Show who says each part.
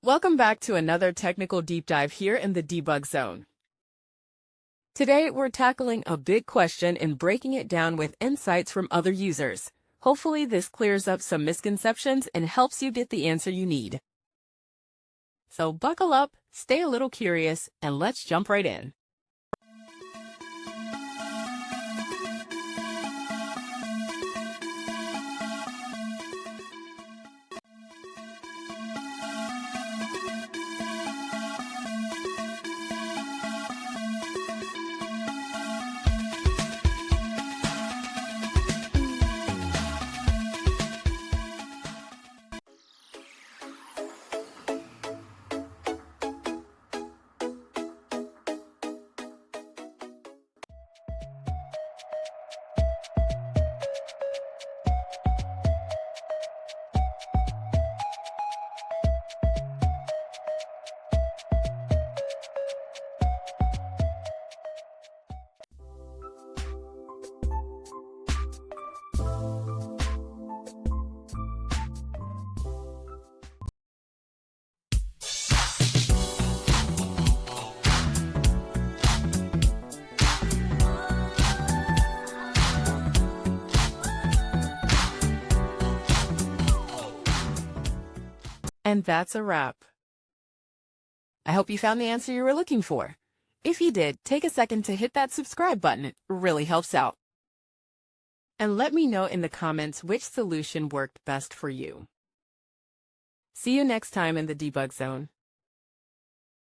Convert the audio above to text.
Speaker 1: Welcome back to another technical deep dive here in the debug zone. Today, we're tackling a big question and breaking it down with insights from other users. Hopefully, this clears up some misconceptions and helps you get the answer you need. So buckle up, stay a little curious, and let's jump right in. And that's a wrap. I hope you found the answer you were looking for. If you did, take a second to hit that subscribe button. It really helps out. And let me know in the comments which solution worked best for you. See you next time in the debug zone.